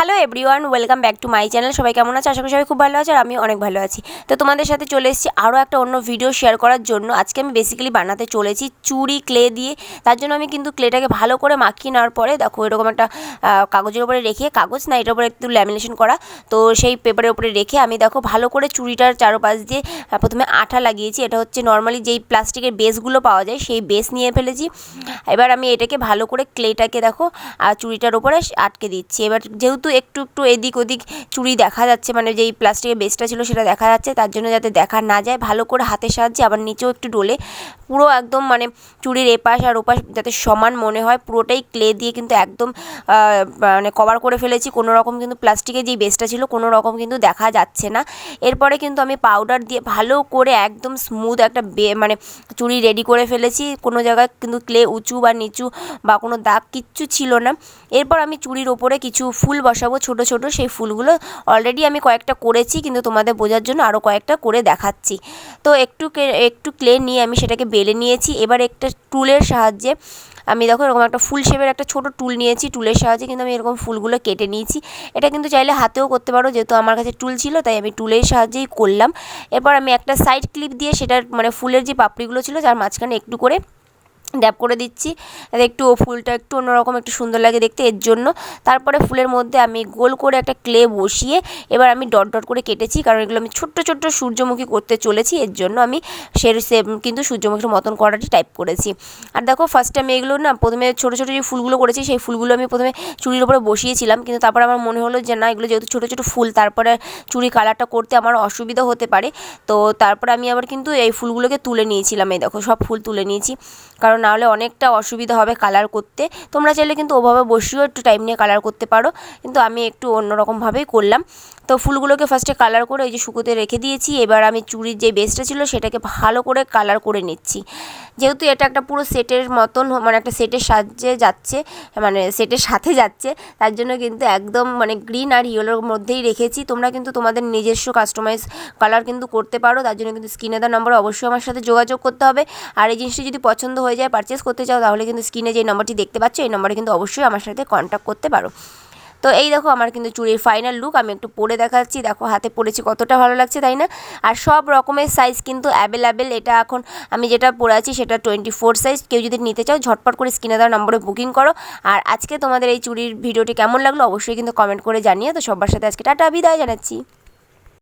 Hello everyone, welcome back to my channel. সবাই কেমন আছে? আশা করি সবাই খুব ভালো আছে আর আমি অনেক ভালো আছি। তো তোমাদের সাথে চলে এসেছি আরও একটা অন্য ভিডিও শেয়ার করার জন্য। আজকে আমি বেসিক্যালি বানাতে চলেছি চুড়ি ক্লে দিয়ে। তার জন্য আমি কিন্তু ক্লেটাকে ভালো করে মাখিয়ে নেওয়ার পরে দেখো এরকম একটা কাগজের উপরে রেখে, কাগজ না এটার উপরে একটু ল্যামিনেশন করা, তো সেই পেপারের উপরে রেখে আমি দেখো ভালো করে চুড়িটার চারপাশ দিয়ে প্রথমে আঠা লাগিয়েছি। এটা হচ্ছে নর্মালি যেই প্লাস্টিকের বেসগুলো পাওয়া যায় সেই বেস নিয়ে ফেলেছি। এবার আমি এটাকে ভালো করে ক্লেটাকে দেখো চুড়িটার উপরে আটকে দিচ্ছি। এবার যেহেতু একটু একটু এদিক ওদিক চুড়ি দেখা যাচ্ছে, মানে যেই প্লাস্টিকের বেসটা ছিল সেটা দেখা যাচ্ছে, তার জন্য যাতে দেখা না যায় ভালো করে হাতের সাহায্যে আবার নিচেও একটু ডলে পুরো একদম মানে চুড়ির এপাশ আর ওপাশ যাতে সমান মনে হয় পুরোটাই ক্লে দিয়ে কিন্তু একদম মানে কভার করে ফেলেছি। কোনো রকম কিন্তু প্লাস্টিকের যেই বেসটা ছিল কোনো রকম কিন্তু দেখা যাচ্ছে না। এরপরে কিন্তু আমি পাউডার দিয়ে ভালো করে একদম স্মুথ একটা মানে চুড়ি রেডি করে ফেলেছি। কোনো জায়গায় কিন্তু ক্লে উঁচু বা নিচু বা কোনো দাগ কিচ্ছু ছিল না। এরপর আমি চুড়ির ওপরে কিছু ফুল বসাবো ছোটো ছোটো। সেই ফুলগুলো অলরেডি আমি কয়েকটা করেছি, কিন্তু তোমাদের বোঝার জন্য আরও কয়েকটা করে দেখাচ্ছি। তো একটু ক্লে নিয়ে আমি সেটাকে বেলে নিয়েছি। এবার একটা টুলের সাহায্যে আমি দেখো এরকম একটা ফুল শেপের একটা ছোটো টুল নিয়েছি। টুলের সাহায্যে কিন্তু আমি এরকম ফুলগুলো কেটে নিয়েছি। এটা কিন্তু চাইলে হাতেও করতে পারো, যেহেতু আমার কাছে টুল ছিল তাই আমি টুলের সাহায্যেই করলাম। এরপর আমি একটা সাইড ক্লিপ দিয়ে সেটার মানে ফুলের যে পাপড়িগুলো ছিল যার মাঝখানে একটু করে ড্যাপ করে দিচ্ছি, যাতে একটু ফুলটা একটু অন্যরকম একটু সুন্দর লাগে দেখতে, এর জন্য। তারপরে ফুলের মধ্যে আমি গোল করে একটা ক্লে বসিয়ে এবার আমি ডট ডট করে কেটেছি, কারণ এগুলো আমি ছোট্ট ছোট্ট সূর্যমুখী করতে চলেছি, এর জন্য আমি সেম কিন্তু সূর্যমুখীর মতন করাটি টাইপ করেছি। আর দেখো ফার্স্টে আমি এগুলো না প্রথমে ছোটো ছোটো যে ফুলগুলো করেছি সেই ফুলগুলো আমি প্রথমে চুড়ির উপরে বসিয়েছিলাম, কিন্তু তারপর আমার মনে হলো যে না, এগুলো যেহেতু ছোটো ছোটো ফুল তারপরে চুড়ি কালারটা করতে আমার অসুবিধা হতে পারে। তো তারপরে আমি আবার কিন্তু এই ফুলগুলোকে তুলে নিয়েছিলাম। এই দেখো সব ফুল তুলে নিয়েছি, কারণ নাহলে অনেকটা অসুবিধা হবে কালার করতে। তোমরা চাইলে কিন্তু ওভাবে বসিয়েও একটু টাইম নিয়ে কালার করতে পারো, কিন্তু আমি একটু অন্যরকমভাবেই করলাম। তো ফুলগুলোকে ফার্স্টে কালার করে ওই যে শুকোতে রেখে দিয়েছি। এবার আমি চুড়ির যে বেসটা ছিল সেটাকে ভালো করে কালার করে নিচ্ছি। যেহেতু এটা একটা পুরো সেটের মতন, মানে একটা সেটের সাহায্যে যাচ্ছে, মানে সেটের সাথে যাচ্ছে, তার জন্য কিন্তু একদম মানে গ্রিন আর ইয়েলোর মধ্যেই রেখেছি। তোমরা কিন্তু তোমাদের নিজস্ব কাস্টমাইজ কালার কিন্তু করতে পারো, তার জন্য কিন্তু স্ক্রিনে দেওয়া নম্বরে অবশ্যই আমার সাথে যোগাযোগ করতে হবে। আর এই জিনিসটি যদি পছন্দ হয়ে যায়, পারচেস করতে চাও, তাহলে কিন্তু স্ক্রিনে যে নম্বরটি দেখতে পাচ্ছ এই নম্বরে কিন্তু অবশ্যই আমার সাথে কন্ট্যাক্ট করতে পারো। তো এই দেখো আমার কিন্তু চুড়ির ফাইনাল লুক আমি একটু পরে দেখাচ্ছি। দেখো হাতে পরেছি, কতটা ভালো লাগছে তাই না? আর সব রকমের সাইজ কিন্তু অ্যাভেলেবেল। এটা এখন আমি যেটা পরে আছি সেটা 24 সাইজ। কেউ যদি নিতে চাও ঝটপট করে স্ক্রিনে দেওয়া নম্বরে বুকিং করো। আর আজকে তোমাদের এই চুড়ির ভিডিওটি কেমন লাগলো অবশ্যই কিন্তু কমেন্ট করে জানিয়ে। তো সবার সাথে আজকে টাটা, বিদায় জানাচ্ছি।